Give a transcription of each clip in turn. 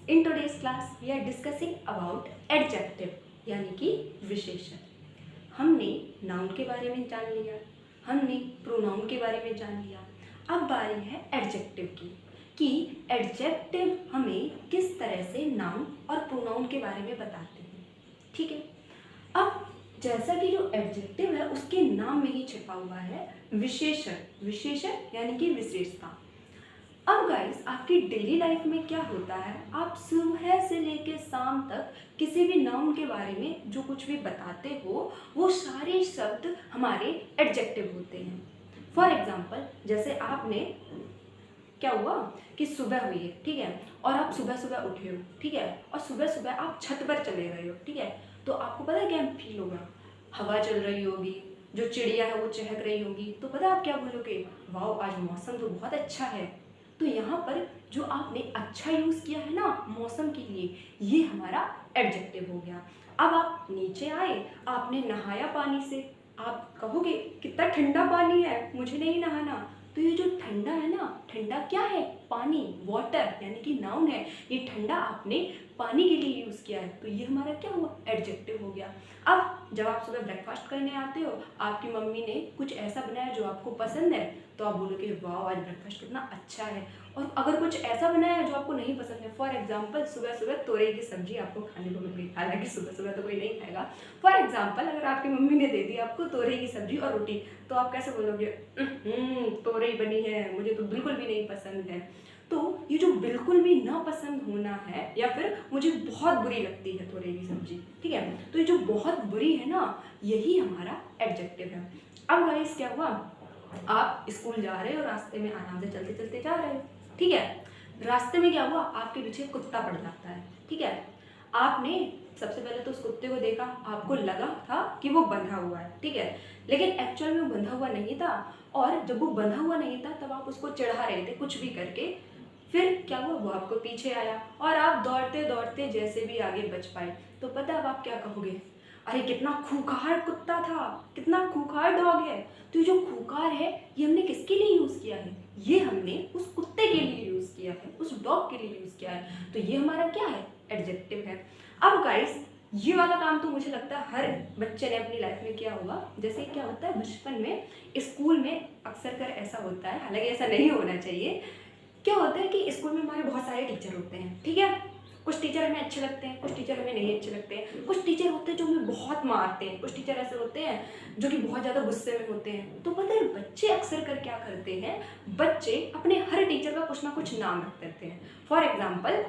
In today's class, we are discussing about adjective यानी कि विशेषण। हमने नाउन के बारे में जान लिया, हमने प्रोनाउन के बारे में जान लिया। अब बारी है एडजेक्टिव की कि एडजेक्टिव हमें किस तरह से नाउन और प्रोनाउन के बारे में बताते हैं। ठीक है, अब जैसा कि जो एडजेक्टिव है उसके नाम में ही छिपा हुआ है विशेषण। विशेषण यानी कि विशेषता। अब गाइस, आपकी डेली लाइफ में क्या होता है, आप सुबह से लेकर शाम तक किसी भी नाउन के बारे में जो कुछ भी बताते हो वो सारे शब्द हमारे एडजेक्टिव होते हैं। फॉर एग्जाम्पल, जैसे आपने क्या हुआ कि सुबह हुई है, ठीक है, और आप सुबह सुबह उठे हो, ठीक है, और सुबह सुबह आप छत पर चले गए हो, ठीक है, तो आपको पता है क्या फील होगा, हवा चल रही होगी, जो चिड़िया है वो चहक रही होगी, तो पता है आप क्या बोलोगे, वाह आज मौसम तो बहुत अच्छा है। तो यहाँ पर जो आपने अच्छा यूज़ किया है ना मौसम के लिए, ये हमारा एडजेक्टिव हो गया। अब आप नीचे आए, आपने नहाया पानी से, आप कहोगे कितना ठंडा पानी है, मुझे नहीं नहाना। तो ये जो ठंडा है ना, ठंडा क्या है, पानी, वाटर यानी कि नाउन है। ये ठंडा आपने पानी के लिए यूज़ किया है, तो ये हमारा क्या हुआ, एडजेक्टिव हो गया। अब जब आप सुबह ब्रेकफास्ट करने आते हो, आपकी मम्मी ने कुछ ऐसा बनाया जो आपको पसंद है, तो आप बोलोगे वाह आज ब्रेकफास्ट कितना अच्छा है। और अगर कुछ ऐसा बनाया है जो आपको नहीं पसंद है, फॉर एग्जाम्पल सुबह सुबह तोरई की सब्जी आपको खाने को मिल गई, हालांकि सुबह सुबह तो कोई नहीं खाएगा। फॉर एग्जाम्पल, अगर आपकी मम्मी ने दे दी आपको तोरई की सब्जी और रोटी, तो आप कैसे बोलोगे, तोरई बनी है, मुझे तो बिल्कुल भी नहीं पसंद है। तो ये जो बिल्कुल भी ना पसंद होना है, या फिर मुझे बहुत बुरी लगती है तोरई की सब्जी, ठीक है, तो ये जो बहुत बुरी है ना, यही हमारा एडजेक्टिव है। अब गाइस क्या हुआ, आप स्कूल जा रहे हो, रास्ते में आराम से चलते चलते जा रहे हो, ठीक है, रास्ते में क्या हुआ, आपके पीछे कुत्ता पड़ जाता है, ठीक है, आपने सबसे पहले तो उस कुत्ते को देखा, आपको लगा था कि वो बंधा हुआ है, ठीक है, लेकिन एक्चुअल में वो बंधा हुआ नहीं था। और जब वो बंधा हुआ नहीं था तब आप उसको चढ़ा रहे थे कुछ भी करके, फिर क्या हुआ, वो आपको पीछे आया और आप दौड़ते दौड़ते जैसे भी आगे बच पाए। तो पता है अब आप क्या कहोगे, अरे कितना खूंखार कुत्ता था, कितना खूंखार डॉग है। तो ये जो खूंखार है ये हमने किसके लिए यूज़ किया है, ये हमने उस कुत्ते के लिए यूज़ किया है, उस डॉग के लिए यूज़ किया है। तो ये हमारा क्या है, एडजेक्टिव है। अब गाइस, ये वाला काम तो मुझे लगता है हर बच्चे ने अपनी लाइफ में किया होगा। जैसे क्या होता है बचपन में, स्कूल में अक्सर कर ऐसा होता है, हालांकि ऐसा नहीं होना चाहिए। क्या होता है कि स्कूल में हमारे बहुत सारे टीचर होते हैं, ठीक है, कुछ टीचर हमें अच्छे लगते हैं, कुछ टीचर हमें नहीं अच्छे लगते हैं, कुछ टीचर होते हैं जो हमें बहुत मारते हैं, कुछ टीचर ऐसे होते हैं जो कि बहुत ज़्यादा गुस्से में होते हैं। तो पता है बच्चे अक्सर कर क्या करते हैं, बच्चे अपने हर टीचर का कुछ ना कुछ नाम रख देते हैं। फॉर एग्जाम्पल,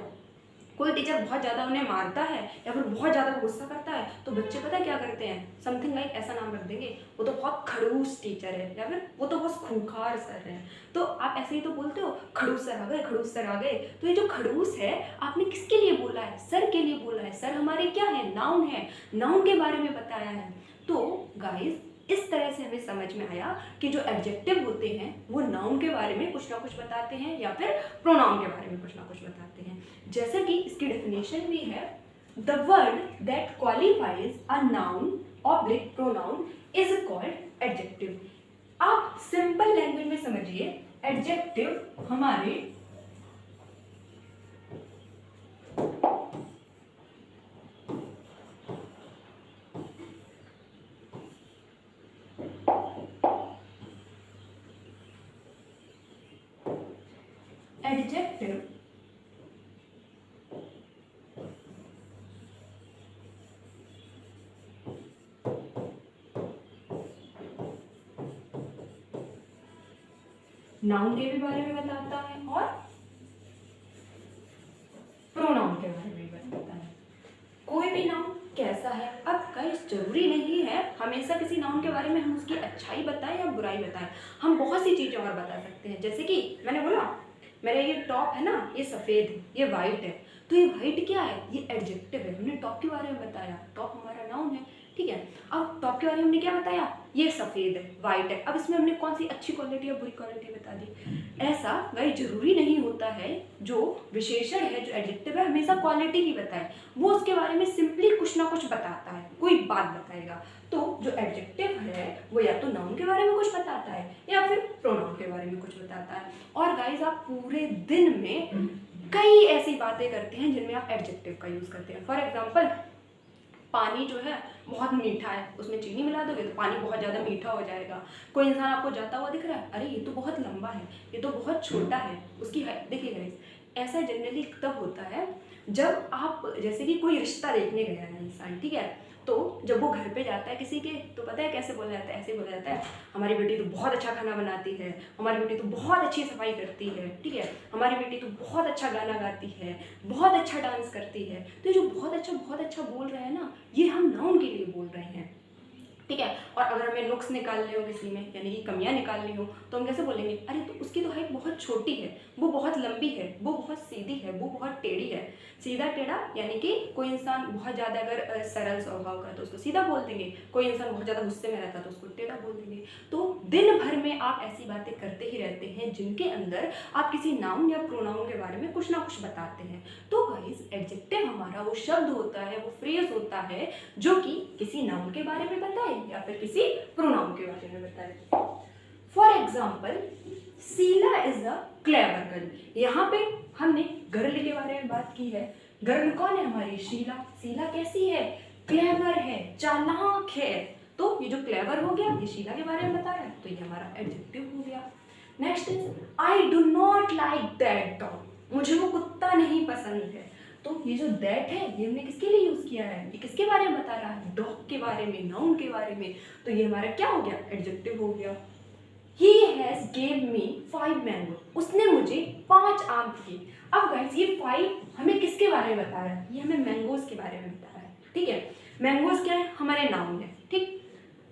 कोई टीचर बहुत ज़्यादा उन्हें मारता है या फिर बहुत ज़्यादा गुस्सा करता है, तो बच्चे पता है क्या करते हैं, समथिंग लाइक ऐसा नाम रख देंगे, वो तो बहुत खड़ूस टीचर है, या फिर वो तो बहुत खूंखार सर है। तो आप ऐसे ही तो बोलते हो, खड़ूस सर आ गए, खड़ूस सर आ गए। तो ये जो खड़ूस है आपने किसके लिए बोला है, सर के लिए बोला है। सर हमारे क्या है, नाउन है, नाउन के बारे में बताया है। तो गाइस, इस तरह से हमें समझ में आया कि जो एडजेक्टिव होते हैं वो नाउन के बारे में कुछ ना कुछ बताते हैं या फिर प्रोनाउन के बारे में कुछ ना कुछ बताते हैं। जैसा कि इसकी डेफिनेशन भी है, the word that qualifies a noun oblique pronoun is called adjective. आप सिंपल लैंग्वेज में समझिए, एडजेक्टिव हमारे एडजेक्टिव नाउन के भी बारे में बताता है और प्रोनाउन के बारे में भी बताता है। कोई भी नाउन कैसा है, अब गाइस जरूरी नहीं है हमेशा किसी नाउन के बारे में हम उसकी अच्छाई बताएं या बुराई बताएं, हम बहुत सी चीज़ें और बता सकते हैं। जैसे कि मैंने बोला, मेरा ये टॉप है ना, ये सफ़ेद है, ये वाइट है, तो ये वाइट क्या है, ये एडजेक्टिव है, हमने टॉप के बारे में बताया, टॉप हमारा नाउन है, ठीक है। अब टॉप के बारे में हमने क्या बताया, ये सफ़ेद है, वाइट है, अब इसमें हमने कौन सी अच्छी क्वालिटी और बुरी क्वालिटी बता दी। ऐसा गाइस जरूरी नहीं होता है जो विशेषण है, जो एडजेक्टिव है, हमेशा क्वालिटी ही बताए, वो उसके बारे में सिंपली कुछ ना कुछ बताता है, कोई बात बताएगा। तो जो एडजेक्टिव है वो या तो नाउन के बारे में कुछ बताता है या फिर प्रोनाउन के बारे में कुछ बताता है। और गाइस, आप पूरे दिन में कई ऐसी बातें करते हैं जिनमें आप एडजेक्टिव का यूज़ करते हैं। फॉर एग्जाम्पल, पानी जो है बहुत मीठा है, उसमें चीनी मिला दोगे तो पानी बहुत ज़्यादा मीठा हो जाएगा। कोई इंसान आपको जाता हुआ दिख रहा है, अरे ये तो बहुत लंबा है, ये तो बहुत छोटा है, उसकी देखिए गाइस, ऐसा जनरली तब होता है जब आप, जैसे कि कोई रिश्ता देखने गया है इंसान, ठीक है, तो जब वो घर पे जाता है किसी के, तो पता है कैसे बोला जाता है, ऐसे बोला जाता है, हमारी बेटी तो बहुत अच्छा खाना बनाती है, हमारी बेटी तो बहुत अच्छी सफाई करती है, ठीक है, हमारी बेटी तो बहुत अच्छा गाना गाती है, बहुत अच्छा डांस करती है। तो ये जो बहुत अच्छा बोल रहे हैं ना, ये हम नाउन के लिए बोल रहे हैं, ठीक है। और अगर हमें नुक्स निकालने हो किसी में, यानी कि कमियां निकालनी हो, तो हम कैसे बोलेंगे, अरे तो उसकी तो हाइट बहुत छोटी है, वो बहुत लंबी है, वो बहुत सीधी है, वो बहुत टेढ़ी है। सीधा टेढ़ा यानी कि कोई इंसान बहुत ज़्यादा अगर सरल स्वभाव का तो उसको सीधा बोल देंगे, कोई इंसान बहुत ज़्यादा गुस्से में रहता तो उसको टेढ़ा बोल देंगे। तो दिन भर में आप ऐसी बातें करते ही रहते हैं जिनके अंदर आप किसी नाउन या प्रोनाउन के बारे में कुछ ना कुछ बताते हैं। तो गाइस, एडजेक्टिव हमारा वो शब्द होता है, वो फ्रेज होता है जो कि किसी नाउन के बारे में बताए या फिर किसी प्रोनाउन के बारे में बताए। For example, Sheela is a clever girl. यहाँ पे हमने गर्ल के बारे में बात की है। गर्ल कौन है हमारी? शीला। शीला कैसी है? क्लेवर है, चालाक है। तो ये जो क्लेवर हो गया, ये शीला के बारे में बता रहा है, तो ये हमारा एडजेक्टिव हो गया। Next is, I do not like that dog. मुझे वो कुत्ता नहीं पसंद है। तो ये जो दैट है, ये हमने किसके लिए यूज किया है? ये किसके बारे में बता रहा है? डॉग के बारे में, नाउन के बारे में। तो ये हमारा क्या हो गया? एडजेक्टिव हो गया। He has gave me 5 mango. उसने मुझे 5 आम दिए। अब गाइस, ये 5 हमें किसके बारे में बता रहा है? ये हमें मैंगोज के बारे में बता रहा है, ठीक है। मैंगोज क्या है? हमारे नाउन है, ठीक।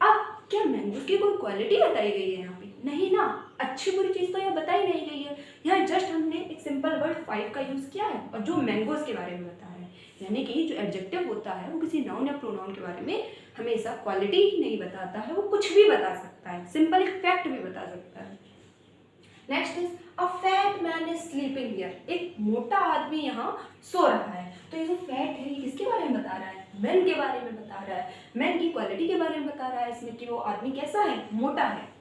अब क्या मैंगोज की कोई क्वालिटी बताई गई है यहाँ पे? नहीं ना, अच्छी बुरी चीज़ तो यहाँ बताई नहीं गई है। यहाँ जस्ट हमने एक सिंपल वर्ड 5 का यूज़ किया है और जो मैंगोज के बारे में बता रहा है। यानी कि जो एडजेक्टिव होता है वो किसी नाउन या प्रोनाउन के बारे में हमेशा क्वालिटी ही नहीं बताता है, वो कुछ भी बता सकता है, सिंपल एक फैक्ट भी बता सकता है। Next is, a fat man is sleeping here. एक मोटा आदमी यहाँ सो रहा है। तो ये जो फैट है, ये किसके बारे में बता रहा है? मैन के बारे में बता रहा है। मैन की क्वालिटी के बारे में बता रहा है इसमें कि वो आदमी कैसा है? मोटा है।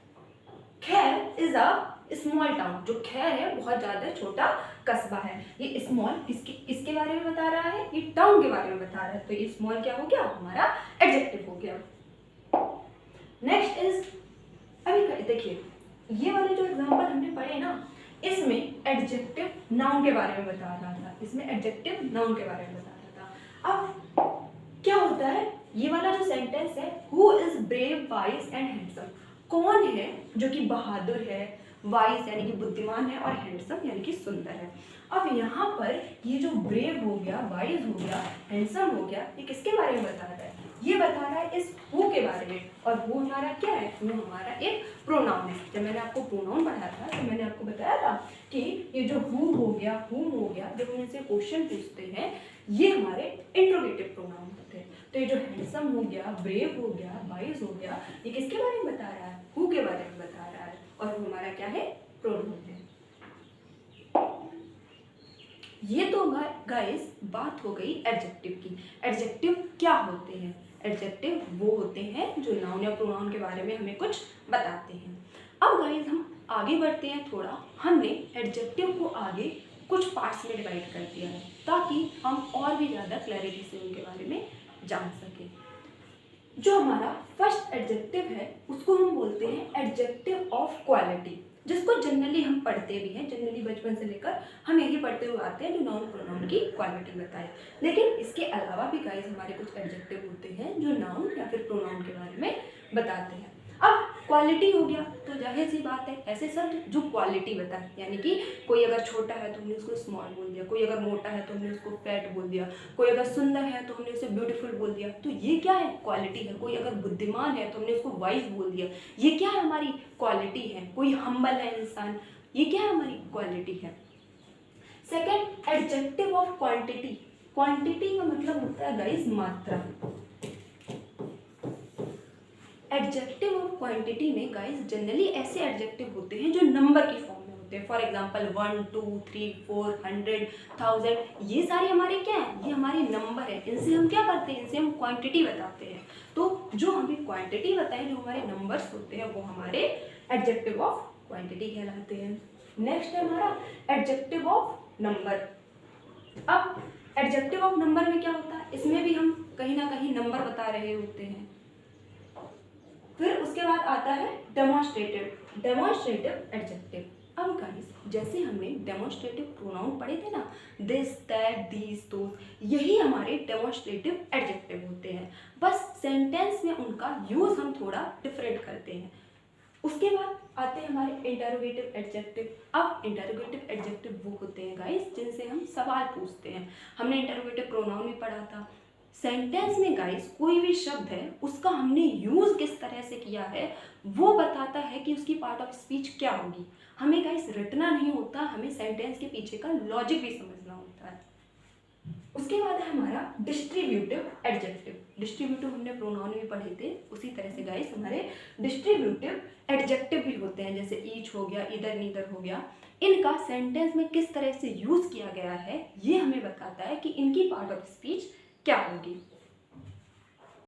खैर इज अ स्मॉल टाउन। जो खैर है बहुत ज्यादा छोटा कस्बा है। ये स्मॉल इसके बारे में बता रहा है, ये टाउन के बारे में बता रहा है। तो ये स्मॉल क्या हो गया? हमारा एडजेक्टिव हो गया। नेक्स्ट इज, अभी देखिए, ये वाले जो एग्जांपल हमने पढ़े ना, इसमें एडजेक्टिव नाउन के बारे में बता रहा था, इसमें एडजेक्टिव नाउन के बारे में बता रहा था। अब क्या होता है, ये वाला जो सेंटेंस है, who is brave wise and handsome. कौन है जो कि बहादुर है, वाइज यानी कि बुद्धिमान है, और हैंडसम यानी कि सुंदर है। अब यहाँ पर ये जो ब्रेव हो गया, वाइज हो गया, हैंडसम हो गया, ये किसके बारे में बता रहा है? ये बता रहा है इस हु के बारे में। और हु हमारा क्या है? हु हमारा एक प्रोनाउन है। जब मैंने आपको प्रोनाउन पढ़ाया था तो मैंने आपको बताया था कि ये जो हु हो गया, हुम हो गया, जब हम इनसे क्वेश्चन पूछते हैं, ये हमारे इंट्रोगेटिव प्रोनाउन होते हैं। तो ये जो हैंडसम हो गया, ब्रेव हो गया, वाइज हो गया, ये किसके बारे में बता रहा है? हु के बारे में बता रहा है। और हु हमारा क्या है? प्रोनाउन है। ये तो गाइस बात हो गई एडजेक्टिव की। एडजेक्टिव क्या होते हैं? एडजेक्टिव वो होते हैं जो नाउन या प्रोनाउन के बारे में हमें कुछ बताते हैं। अब गाइस हम आगे बढ़ते हैं थोड़ा। हमने एडजेक्टिव को आगे कुछ पार्ट्स में डिवाइड कर दिया है ताकि हम और भी ज़्यादा क्लैरिटी से उनके बारे में जान सकें। जो हमारा फर्स्ट एडजेक्टिव है उसको हम बोलते हैं एडजेक्टिव ऑफ क्वालिटी, जिसको जनरली हम पढ़ते भी हैं। जनरली बचपन से लेकर हम यही पढ़ते हुए आते हैं, जो नाउन प्रोनाउन की क्वालिटी बताए। लेकिन इसके अलावा भी गाइस हमारे कुछ एडजेक्टिव होते हैं जो नाउन या फिर प्रोनाउन के बारे में बताते हैं। अब क्वालिटी हो गया तो जाहिर सी बात है, ऐसे शब्द जो क्वालिटी बताए, यानी कि कोई अगर छोटा है तो हमने उसको स्मॉल बोल दिया, कोई अगर मोटा है तो हमने उसको फैट बोल दिया, कोई अगर सुंदर है तो हमने उसे ब्यूटीफुल बोल दिया। तो ये क्या है? क्वालिटी है। कोई अगर बुद्धिमान है तो हमने उसको वाइज बोल दिया, ये क्या है? हमारी क्वालिटी है। कोई हम्बल है इंसान, ये क्या है? हमारी क्वालिटी है। Second, adjective of quantity. Quantity का मतलब होता है गाइस मात्रा। एडजेक्टिव ऑफ क्वांटिटी में गाइस जनरली ऐसे एडजेक्टिव होते हैं जो नंबर की फॉर्म में होते हैं। फॉर एग्जांपल 1 2 3 4 100 1000, ये सारे हमारे क्या है? ये हमारे नंबर है। इनसे हम क्या करते हैं? इनसे हम क्वांटिटी बताते हैं। तो जो हमें क्वांटिटी बताए, जो हमारे नंबर्स होते हैं, वो हमारे एडजेक्टिव ऑफ क्वांटिटी कहलाते हैं। नेक्स्ट है हमारा एडजेक्टिव ऑफ नंबर। अब एडजेक्टिव ऑफ नंबर में क्या होता है, इसमें भी हम कहीं ना कहीं नंबर बता रहे होते हैं। फिर उसके बाद आता है डेमोन्स्ट्रेटिव एडजेक्टिव। अब गाइस जैसे हमने डेमोन्स्ट्रेटिव प्रोनाउन पढ़े थे ना, दिस दैट दीज दोस, यही हमारे डेमोन्स्ट्रेटिव एडजेक्टिव होते हैं, बस सेंटेंस में उनका यूज हम थोड़ा डिफरेंट करते हैं। उसके बाद आते हैं हमारे इंटरोगेटिव एडजेक्टिव। अब इंटरोगेटिव एडजेक्टिव वो होते हैं गाइस जिनसे हम सवाल पूछते हैं। हमने इंटरोगेटिव प्रोनाउन भी पढ़ा था। सेंटेंस में गाइस कोई भी शब्द है उसका हमने यूज किस तरह से किया है वो बताता है कि उसकी पार्ट ऑफ स्पीच क्या होगी। हमें गाइस रटना नहीं होता, हमें सेंटेंस के पीछे का लॉजिक भी समझना होता है। उसके बाद है हमारा डिस्ट्रीब्यूटिव एडजेक्टिव। डिस्ट्रीब्यूटिव हमने प्रोनाउन भी पढ़े थे, उसी तरह से गाइस हमारे डिस्ट्रीब्यूटिव एडजेक्टिव भी होते हैं, जैसे ईच हो गया, इधर नीदर हो गया। इनका सेंटेंस में किस तरह से यूज किया गया है ये हमें बताता है कि इनकी पार्ट ऑफ स्पीच क्या होगी।